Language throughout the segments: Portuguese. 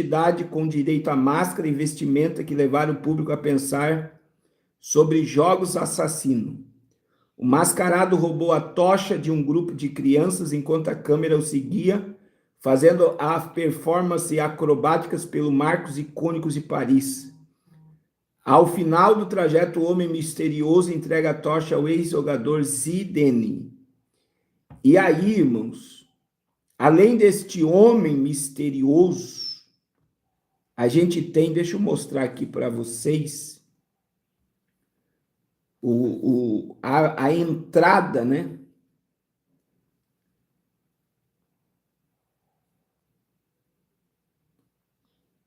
entidade com direito à máscara e vestimenta que levaram o público a pensar sobre jogos assassino. O mascarado roubou a tocha de um grupo de crianças enquanto a câmera o seguia, fazendo a performance acrobáticas pelo marcos icônicos de Paris. Ao final do trajeto, o homem misterioso entrega a tocha ao ex-jogador Zidane. E aí, irmãos, além deste homem misterioso, a gente tem, deixa eu mostrar aqui para vocês, a entrada, né?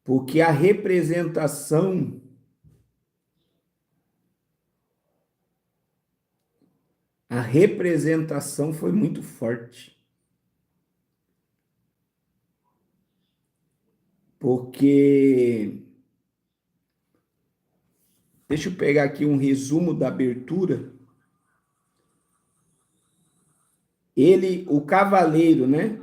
Porque a representação foi muito forte. Porque deixa eu pegar aqui um resumo da abertura. O cavaleiro, né?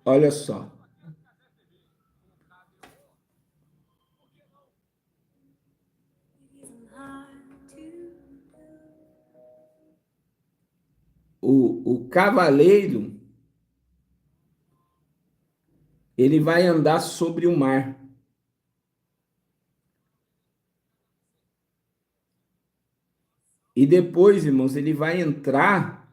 Olha só. O cavaleiro, ele vai andar sobre o mar. E depois, irmãos, ele vai entrar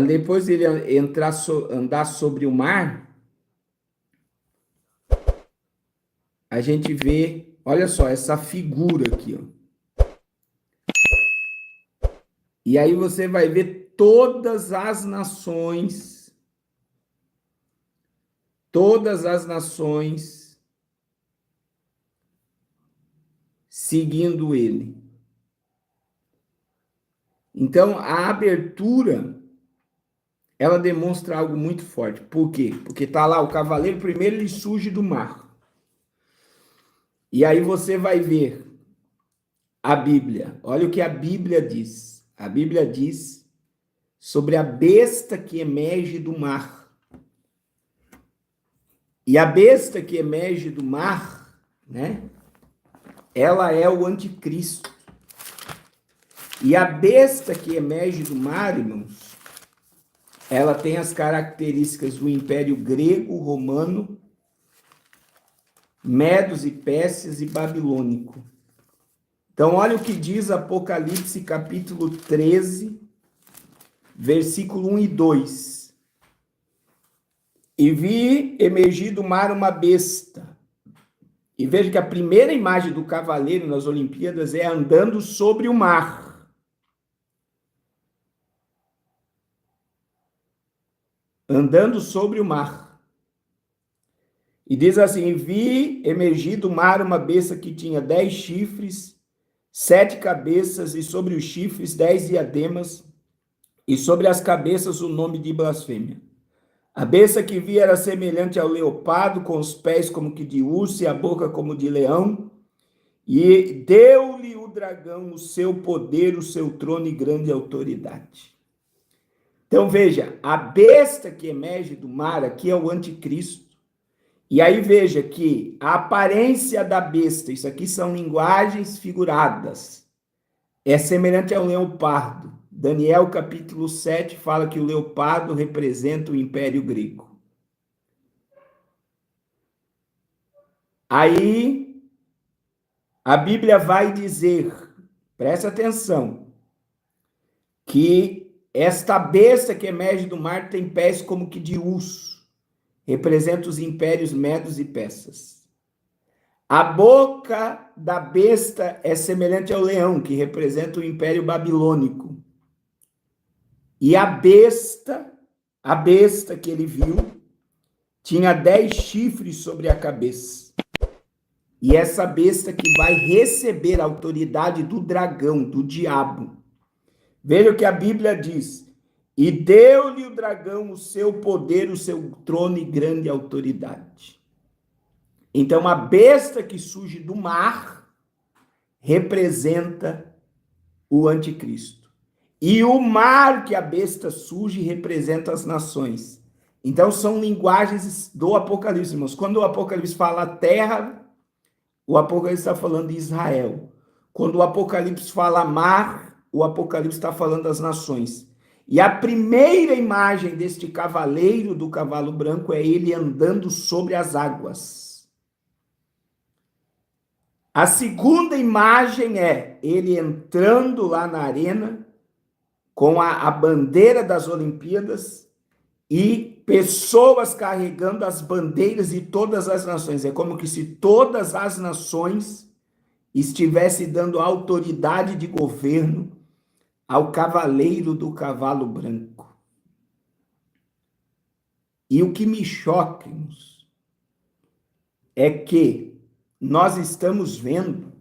depois ele andar sobre o mar, a gente vê, olha só, essa figura aqui, ó. E aí você vai ver todas as nações seguindo ele. Então, a abertura, ela demonstra algo muito forte. Por quê? Porque tá lá o cavaleiro, primeiro ele surge do mar. E aí você vai ver a Bíblia. Olha o que a Bíblia diz. A Bíblia diz sobre a besta que emerge do mar. E a besta que emerge do mar, né? Ela é o anticristo. E a besta que emerge do mar, irmãos, ela tem as características do Império Grego, Romano, Medos e Pérsias e Babilônico. Então, olha o que diz Apocalipse, capítulo 13, versículo 1 e 2. E vi emergir do mar uma besta. E veja que a primeira imagem do cavaleiro nas Olimpíadas é andando sobre o mar. Andando sobre o mar. E diz assim: vi emergir do mar uma besta que tinha 10 chifres, 7 cabeças, e sobre os chifres 10 diademas, e sobre as cabeças o nome de blasfêmia. A besta que vi era semelhante ao leopardo, com os pés como que de urso e a boca como de leão, e deu-lhe o dragão o seu poder, o seu trono e grande autoridade. Então veja, a besta que emerge do mar aqui é o anticristo. E aí veja que a aparência da besta, isso aqui são linguagens figuradas, é semelhante ao leopardo. Daniel capítulo 7 fala que o leopardo representa o Império Grego. Aí a Bíblia vai dizer, presta atenção, que esta besta que emerge do mar tem pés como que de urso. Representa os impérios medos e persas. A boca da besta é semelhante ao leão, que representa o império babilônico. E a besta que ele viu, tinha 10 chifres sobre a cabeça. E essa besta que vai receber a autoridade do dragão, do diabo. Veja o que a Bíblia diz. E deu-lhe o dragão o seu poder, o seu trono e grande autoridade. Então, a besta que surge do mar representa o anticristo. E o mar que a besta surge representa as nações. Então, são linguagens do Apocalipse, irmãos. Quando o Apocalipse fala terra, o Apocalipse está falando de Israel. Quando o Apocalipse fala mar, o Apocalipse está falando das nações. E a primeira imagem deste cavaleiro do cavalo branco é ele andando sobre as águas. A segunda imagem é ele entrando lá na arena com a bandeira das Olimpíadas e pessoas carregando as bandeiras de todas as nações. É como que se todas as nações estivessem dando autoridade de governo ao cavaleiro do cavalo branco. E o que me choca, irmãos, é que nós estamos vendo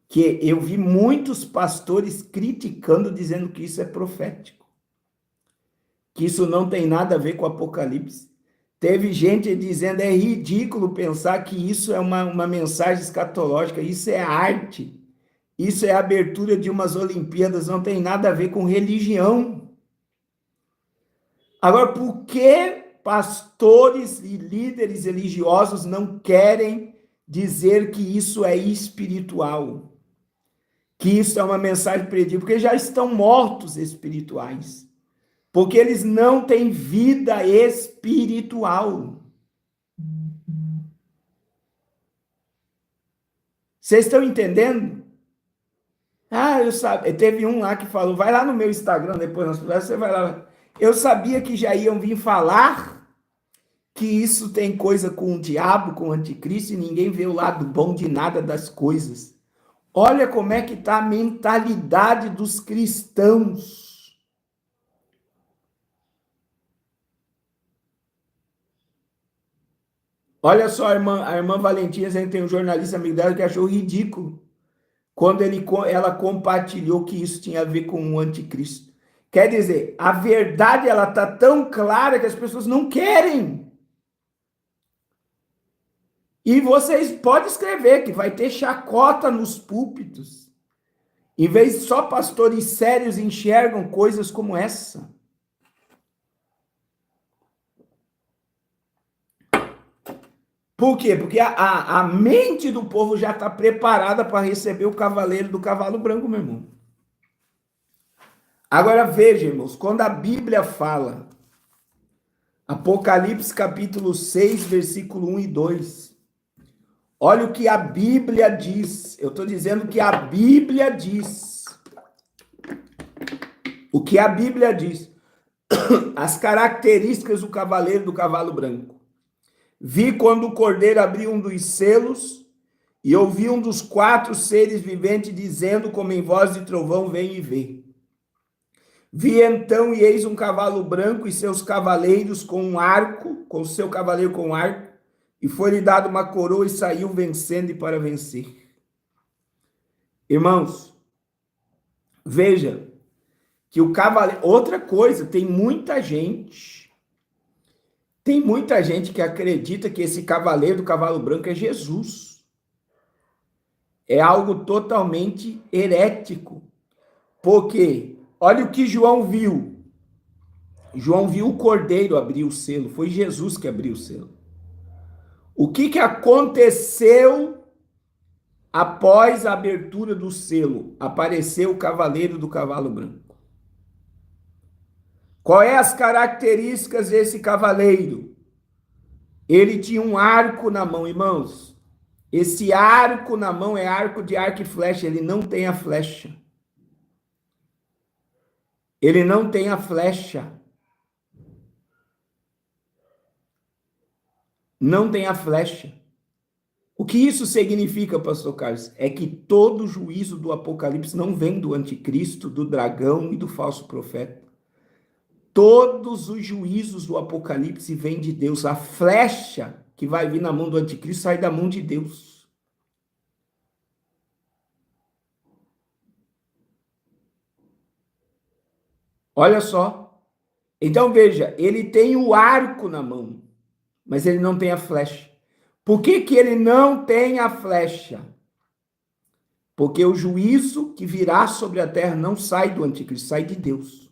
que eu vi muitos pastores criticando, dizendo que isso é profético, que isso não tem nada a ver com o Apocalipse. Teve gente dizendo é ridículo pensar que isso é uma mensagem escatológica, isso é arte, isso é a abertura de umas Olimpíadas, não tem nada a ver com religião. Agora, por que pastores e líderes religiosos não querem dizer que isso é espiritual? Que isso é uma mensagem perdida? Porque já estão mortos espirituais. Porque eles não têm vida espiritual. Vocês estão entendendo? Eu sabia. Teve um lá que falou, vai lá no meu Instagram depois, você vai lá. Eu sabia que já iam vir falar que isso tem coisa com o diabo, com o anticristo, e ninguém vê o lado bom de nada das coisas. Olha como é que está a mentalidade dos cristãos. Olha só, a irmã Valentina, a gente tem um jornalista amigo dela que achou ridículo quando ela compartilhou que isso tinha a ver com o anticristo. Quer dizer, a verdade ela está tão clara que as pessoas não querem. E vocês podem escrever que vai ter chacota nos púlpitos. Em vez de só pastores sérios enxergam coisas como essa. Por quê? Porque a mente do povo já está preparada para receber o cavaleiro do cavalo branco, meu irmão. Agora veja, irmãos, quando a Bíblia fala, Apocalipse capítulo 6, versículo 1 e 2, olha o que a Bíblia diz. Eu estou dizendo que a Bíblia diz. O que a Bíblia diz. As características do cavaleiro do cavalo branco. Vi quando o cordeiro abriu um dos selos e ouvi um dos 4 seres viventes dizendo como em voz de trovão, vem e vê. Vi então e eis um cavalo branco e seus cavaleiros com um arco, com seu cavaleiro com um arco, e foi-lhe dado uma coroa e saiu vencendo e para vencer. Irmãos, veja que o cavaleiro... Outra coisa, tem muita gente que acredita que esse cavaleiro do cavalo branco é Jesus. É algo totalmente herético. Porque, olha o que João viu. João viu o cordeiro abrir o selo. Foi Jesus que abriu o selo. O que aconteceu após a abertura do selo? Apareceu o cavaleiro do cavalo branco. Quais as características desse cavaleiro? Ele tinha um arco na mão, irmãos. Esse arco na mão é arco de arco e flecha, ele não tem a flecha. Ele não tem a flecha. Não tem a flecha. O que isso significa, pastor Carlos? É que todo juízo do Apocalipse não vem do anticristo, do dragão e do falso profeta. Todos os juízos do Apocalipse vêm de Deus. A flecha que vai vir na mão do anticristo sai da mão de Deus. Olha só. Então veja, ele tem o arco na mão, mas ele não tem a flecha. Por que que ele não tem a flecha? Porque o juízo que virá sobre a terra não sai do anticristo, sai de Deus.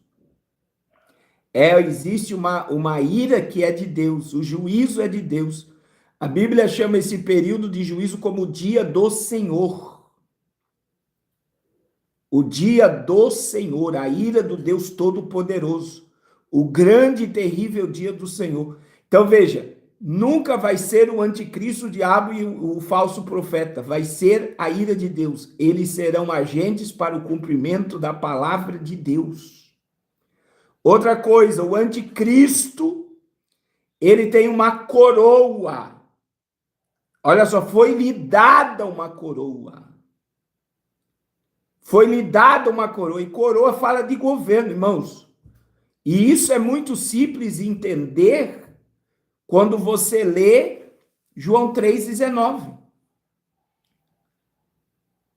Existe uma ira que é de Deus, o juízo é de Deus. A Bíblia chama esse período de juízo como o dia do Senhor. O dia do Senhor, a ira do Deus Todo-Poderoso. O grande e terrível dia do Senhor. Então veja, nunca vai ser o anticristo, o diabo e o falso profeta. Vai ser a ira de Deus. Eles serão agentes para o cumprimento da palavra de Deus. Outra coisa, o anticristo, ele tem uma coroa. Olha só, foi-lhe dada uma coroa. Foi-lhe dada uma coroa. E coroa fala de governo, irmãos. E isso é muito simples de entender quando você lê João 3,19.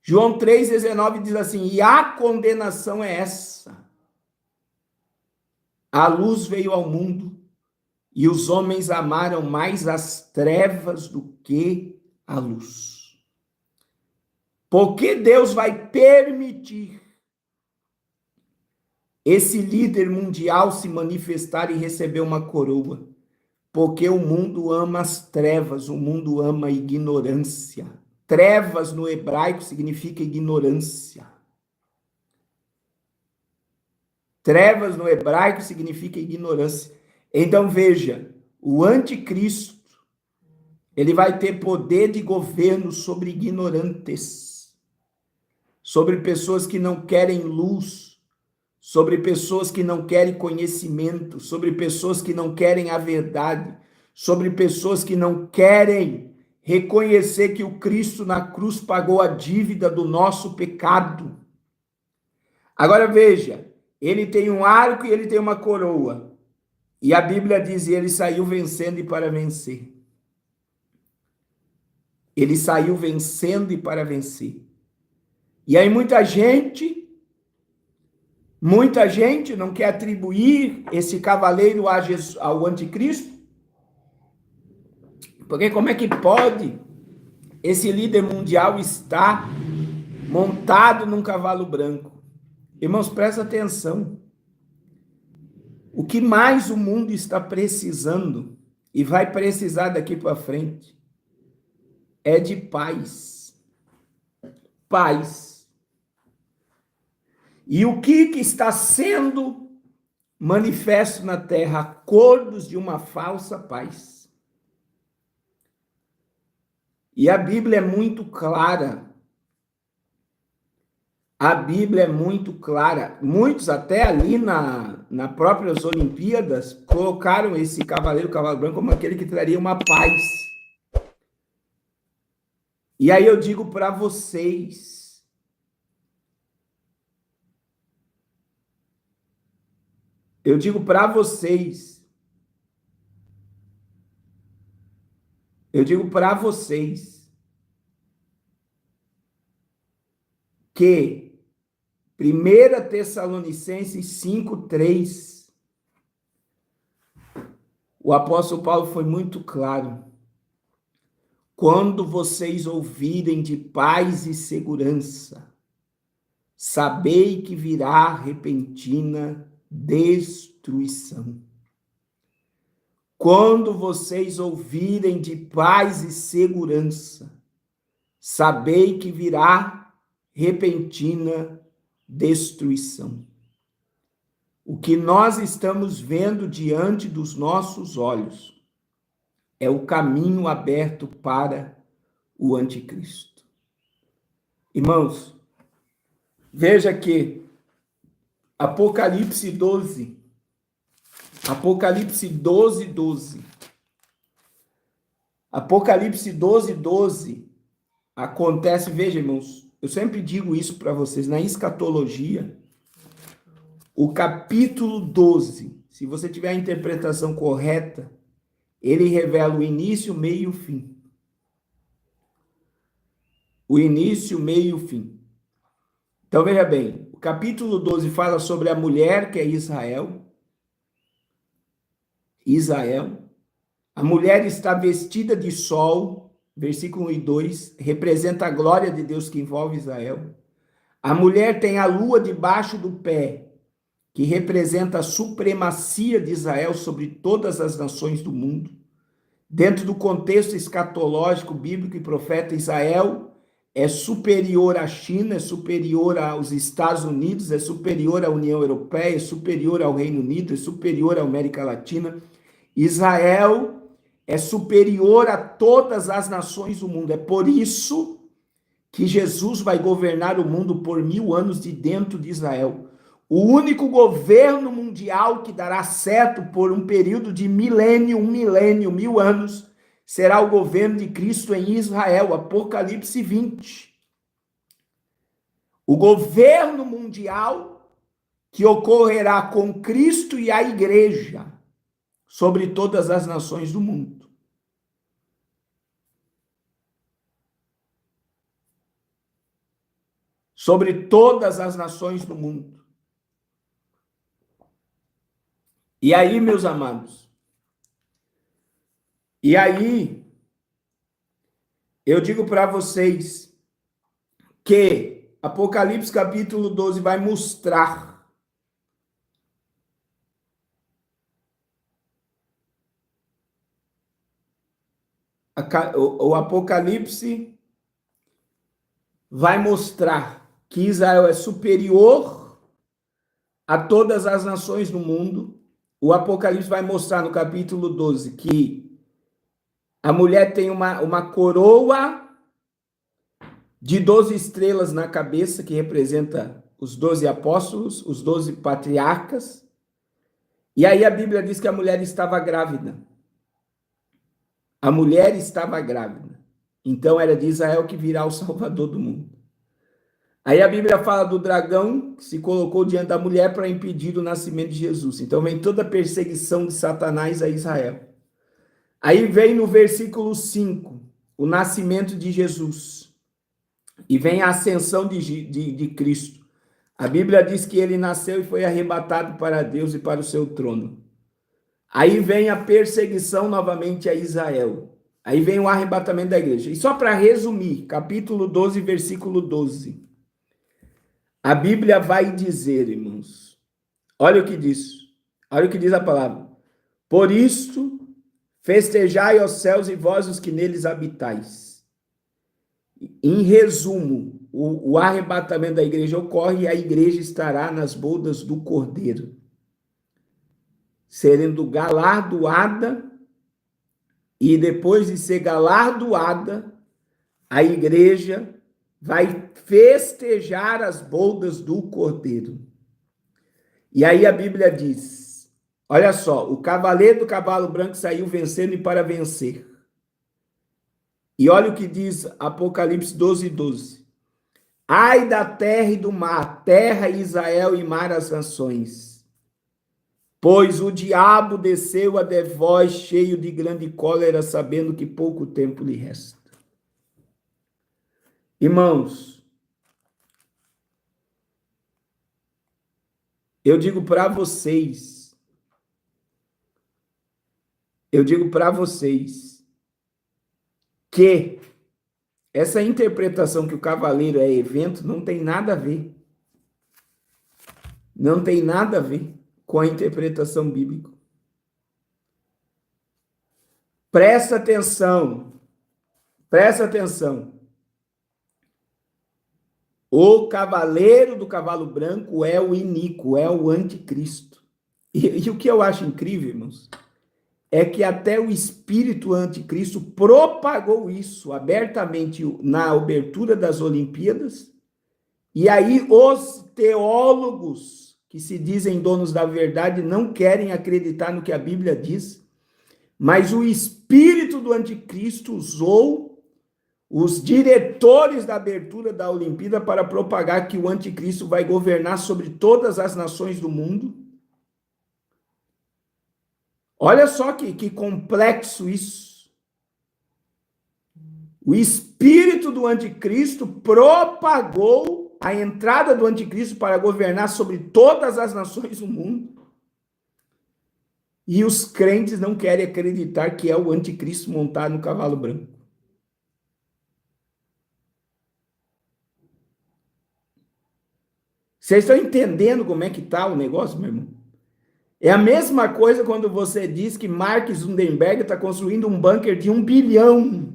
João 3,19 diz assim: e a condenação é essa. A luz veio ao mundo e os homens amaram mais as trevas do que a luz. Porque Deus vai permitir esse líder mundial se manifestar e receber uma coroa? Porque o mundo ama as trevas, o mundo ama a ignorância. Trevas no hebraico significa ignorância. Trevas no hebraico significa ignorância. Então veja, o anticristo, ele vai ter poder de governo sobre ignorantes, sobre pessoas que não querem luz, sobre pessoas que não querem conhecimento, sobre pessoas que não querem a verdade, sobre pessoas que não querem reconhecer que o Cristo na cruz pagou a dívida do nosso pecado. Agora veja, ele tem um arco e ele tem uma coroa. E a Bíblia diz, ele saiu vencendo e para vencer. Ele saiu vencendo e para vencer. E aí muita gente não quer atribuir esse cavaleiro ao anticristo. Porque como é que pode esse líder mundial estar montado num cavalo branco? Irmãos, presta atenção. O que mais o mundo está precisando, e vai precisar daqui para frente, é de paz. Paz. E o que está sendo manifesto na terra? Acordos de uma falsa paz. E a Bíblia é muito clara. A Bíblia é muito clara. Muitos até ali na próprias Olimpíadas colocaram esse cavalo branco, como aquele que traria uma paz. E aí eu digo para vocês, que 1 Tessalonicenses 5:3, o apóstolo Paulo foi muito claro. Quando vocês ouvirem de paz e segurança, sabei que virá repentina destruição. Quando vocês ouvirem de paz e segurança, sabei que virá repentina destruição. O que nós estamos vendo diante dos nossos olhos é o caminho aberto para o anticristo. Irmãos, veja que Apocalipse 12, 12. Apocalipse 12 acontece, veja, irmãos, eu sempre digo isso para vocês, na escatologia, o capítulo 12, se você tiver a interpretação correta, ele revela o início, meio e o fim. O início, meio e o fim. Então, veja bem, o capítulo 12 fala sobre a mulher, que é Israel. Israel. A mulher está vestida de sol, versículo 1 e 2, representa a glória de Deus que envolve Israel. A mulher tem a lua debaixo do pé, que representa a supremacia de Israel sobre todas as nações do mundo. Dentro do contexto escatológico, bíblico e profeta, Israel é superior à China, é superior aos Estados Unidos, é superior à União Europeia, é superior ao Reino Unido, é superior à América Latina. Israel é superior a todas as nações do mundo. É por isso que Jesus vai governar o mundo por 1000 anos de dentro de Israel. O único governo mundial que dará certo por um período de milênio, 1000 anos, será o governo de Cristo em Israel, Apocalipse 20. O governo mundial que ocorrerá com Cristo e a igreja sobre todas as nações do mundo. Sobre todas as nações do mundo. E aí, meus amados, e aí, eu digo para vocês que Apocalipse capítulo 12 vai mostrar o Apocalipse vai mostrar que Israel é superior a todas as nações do mundo. O Apocalipse vai mostrar no capítulo 12 que a mulher tem uma coroa de 12 estrelas na cabeça, que representa os 12 apóstolos, os 12 patriarcas. E aí a Bíblia diz que a mulher estava grávida. A mulher estava grávida. Então era de Israel que virá o Salvador do mundo. Aí a Bíblia fala do dragão que se colocou diante da mulher para impedir o nascimento de Jesus. Então vem toda a perseguição de Satanás a Israel. Aí vem no versículo 5, o nascimento de Jesus. E vem a ascensão de Cristo. A Bíblia diz que ele nasceu e foi arrebatado para Deus e para o seu trono. Aí vem a perseguição novamente a Israel. Aí vem o arrebatamento da igreja. E só para resumir, capítulo 12, versículo 12. A Bíblia vai dizer, irmãos, olha o que diz. Olha o que diz a palavra. Por isto, festejai os céus e vós os que neles habitais. Em resumo, o arrebatamento da igreja ocorre e a igreja estará nas bodas do Cordeiro, sendo galardoada, e depois de ser galardoada, a igreja vai festejar as bodas do Cordeiro. E aí a Bíblia diz, olha só, o cavaleiro do cavalo branco saiu vencendo e para vencer. E olha o que diz Apocalipse 12, 12. Ai da terra e do mar, terra, Israel e mar as nações. Pois o diabo desceu a devós cheio de grande cólera, sabendo que pouco tempo lhe resta. Irmãos, eu digo para vocês, que essa interpretação que o cavaleiro é evento não tem nada a ver. Não tem nada a ver com a interpretação bíblica. Presta atenção. Presta atenção. O cavaleiro do cavalo branco é o iníquo, é o anticristo. E o que eu acho incrível, irmãos, é que até o espírito anticristo propagou isso abertamente na abertura das Olimpíadas. E aí os teólogos que se dizem donos da verdade não querem acreditar no que a Bíblia diz, mas o espírito do anticristo usou os diretores da abertura da Olimpíada para propagar que o anticristo vai governar sobre todas as nações do mundo. Olha só que complexo isso. O espírito do anticristo propagou a entrada do anticristo para governar sobre todas as nações do mundo. E os crentes não querem acreditar que é o anticristo montado no cavalo branco. Vocês estão entendendo como é que está o negócio, meu irmão? É a mesma coisa quando você diz que Mark Zuckerberg está construindo um bunker de 1 bilhão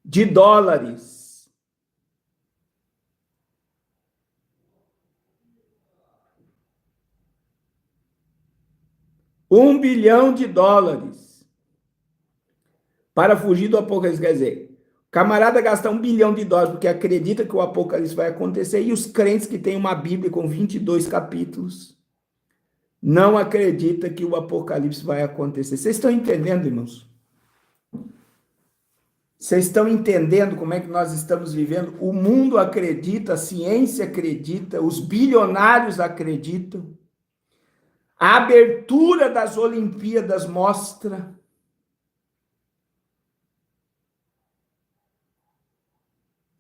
de dólares. $1 bilhão para fugir do Apocalipse. Quer dizer, o camarada gasta $1 bilhão porque acredita que o Apocalipse vai acontecer, e os crentes que têm uma Bíblia com 22 capítulos não acreditam que o Apocalipse vai acontecer. Vocês estão entendendo, irmãos? Vocês estão entendendo como é que nós estamos vivendo? O mundo acredita, a ciência acredita, os bilionários acreditam. A abertura das Olimpíadas mostra.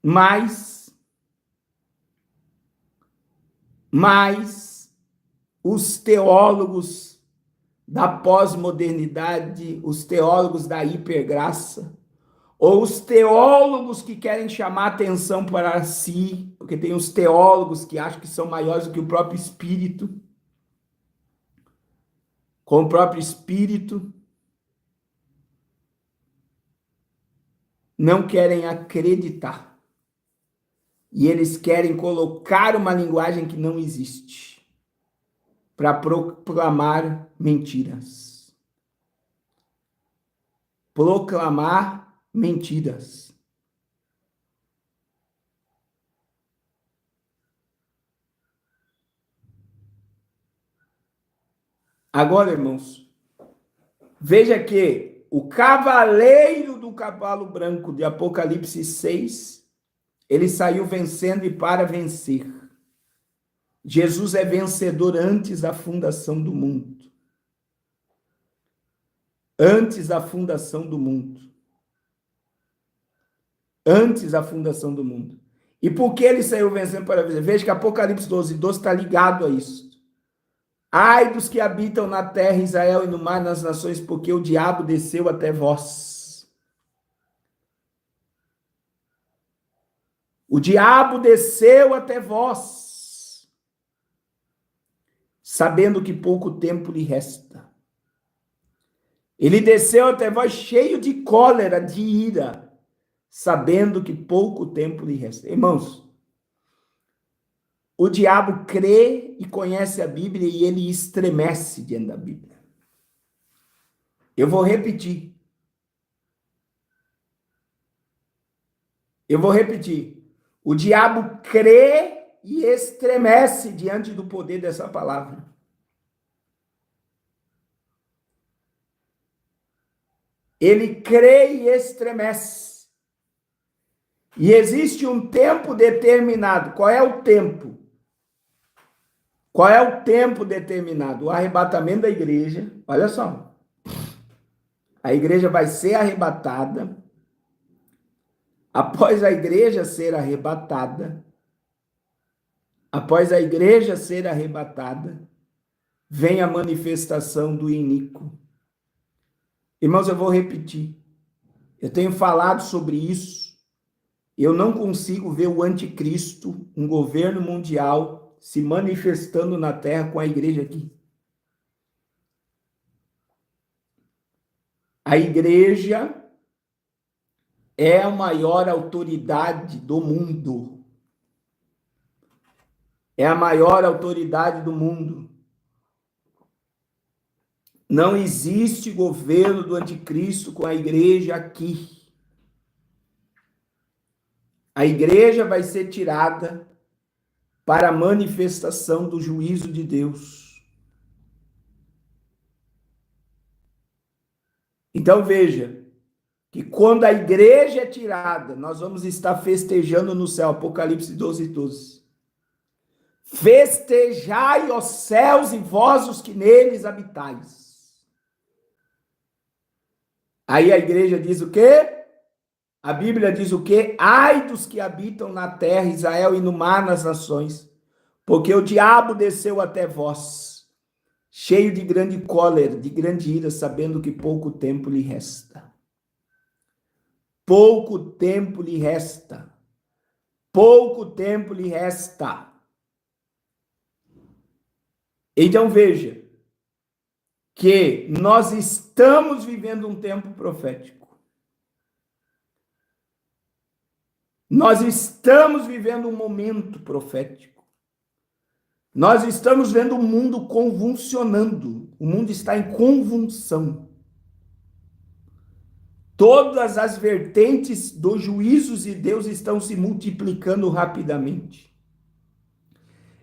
Mas os teólogos da pós-modernidade, os teólogos da hipergraça, ou os teólogos que querem chamar atenção para si, porque tem os teólogos que acham que são maiores do que o próprio Espírito, com o próprio Espírito, não querem acreditar. E eles querem colocar uma linguagem que não existe para proclamar mentiras. Proclamar mentiras. Agora, irmãos, veja que o cavaleiro do cavalo branco de Apocalipse 6, ele saiu vencendo e para vencer. Jesus é vencedor antes da fundação do mundo. Antes da fundação do mundo. Antes da fundação do mundo. E por que ele saiu vencendo para vencer? Veja que Apocalipse 12 está ligado a isso. Ai dos que habitam na terra, Israel, e no mar, nas nações, porque o diabo desceu até vós. O diabo desceu até vós, sabendo que pouco tempo lhe resta. Ele desceu até vós cheio de cólera, de ira, sabendo que pouco tempo lhe resta. Irmãos, o diabo crê e conhece a Bíblia e ele estremece diante da Bíblia. Eu vou repetir. O diabo crê e estremece diante do poder dessa palavra. Ele crê e estremece. E existe um tempo determinado. Qual é o tempo? Qual é o tempo determinado? O arrebatamento da igreja. Olha só. A igreja vai ser arrebatada. Após a igreja ser arrebatada, vem a manifestação do iníquo. Irmãos, eu vou repetir. Eu tenho falado sobre isso. Eu não consigo ver o anticristo, um governo mundial, se manifestando na terra com a igreja aqui. A igreja é a maior autoridade do mundo. É a maior autoridade do mundo. Não existe governo do anticristo com a igreja aqui. A igreja vai ser tirada para a manifestação do juízo de Deus. Então veja que quando a igreja é tirada, nós vamos estar festejando no céu, Apocalipse 12. Festejai, ó céus, e vós os que neles habitais. Aí a igreja diz o quê? A Bíblia diz o quê? Ai dos que habitam na terra, Israel, e no mar, nas nações, porque o diabo desceu até vós, cheio de grande cólera, de grande ira, sabendo que pouco tempo lhe resta. Pouco tempo lhe resta. Pouco tempo lhe resta. Então veja que nós estamos vivendo um tempo profético. Nós estamos vivendo um momento profético. Nós estamos vendo o mundo convulsionando. O mundo está em convulsão. Todas as vertentes dos juízos de Deus estão se multiplicando rapidamente.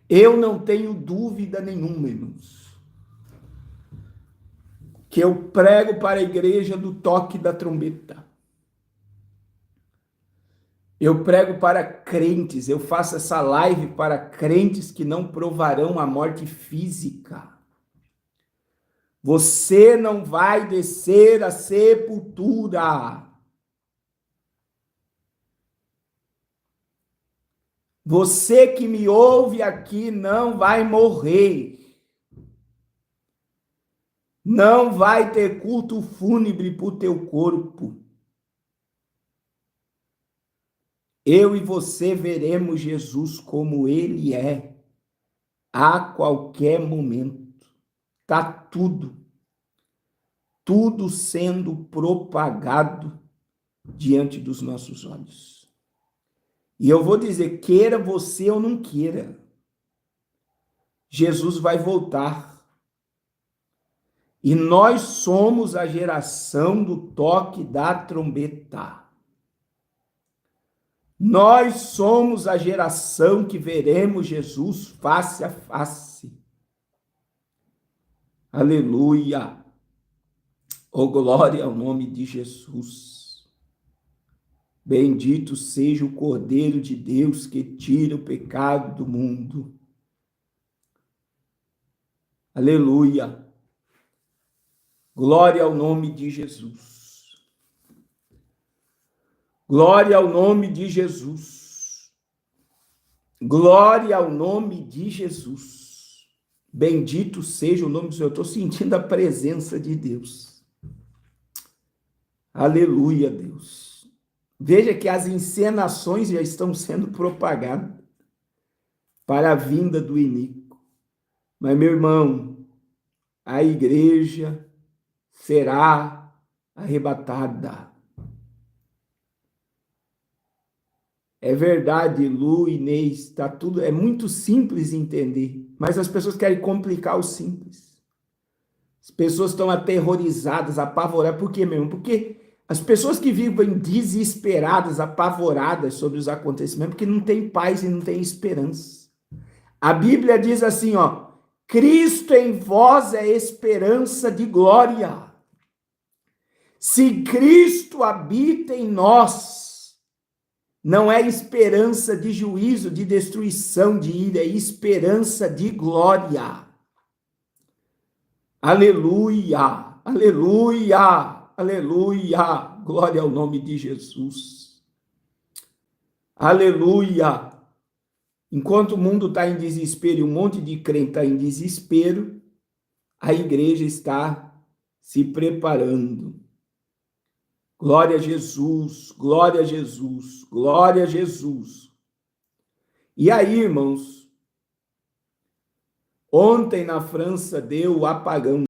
Eu não tenho dúvida nenhuma, irmãos, que eu prego para a igreja do toque da trombeta. Eu prego para crentes, eu faço essa live para crentes que não provarão a morte física. Você não vai descer à sepultura. Você que me ouve aqui não vai morrer. Não vai ter culto fúnebre para o teu corpo. Eu e você veremos Jesus como ele é, a qualquer momento. Está tudo sendo propagado diante dos nossos olhos. E eu vou dizer, queira você ou não queira, Jesus vai voltar. E nós somos a geração do toque da trombeta. Nós somos a geração que veremos Jesus face a face. Aleluia! Oh, glória ao nome de Jesus. Bendito seja o Cordeiro de Deus que tira o pecado do mundo. Aleluia! Glória ao nome de Jesus. Glória ao nome de Jesus. Glória ao nome de Jesus. Bendito seja o nome do Senhor. Eu estou sentindo a presença de Deus. Aleluia, Deus. Veja que as encenações já estão sendo propagadas para a vinda do iníquo. Mas, meu irmão, a igreja será arrebatada. É verdade, Lu, Inês, tá tudo, é muito simples entender, mas as pessoas querem complicar o simples. As pessoas estão aterrorizadas, apavoradas. Por quê, meu irmão? Porque as pessoas que vivem desesperadas, apavoradas sobre os acontecimentos, porque não tem paz e não tem esperança. A Bíblia diz assim, ó, Cristo em vós é esperança de glória. Se Cristo habita em nós, não é esperança de juízo, de destruição, de ira, é esperança de glória. Aleluia, aleluia, aleluia, glória ao nome de Jesus. Aleluia. Enquanto o mundo está em desespero e um monte de crente está em desespero, a igreja está se preparando. Glória a Jesus, glória a Jesus, glória a Jesus. E aí, irmãos, ontem na França deu o apagão.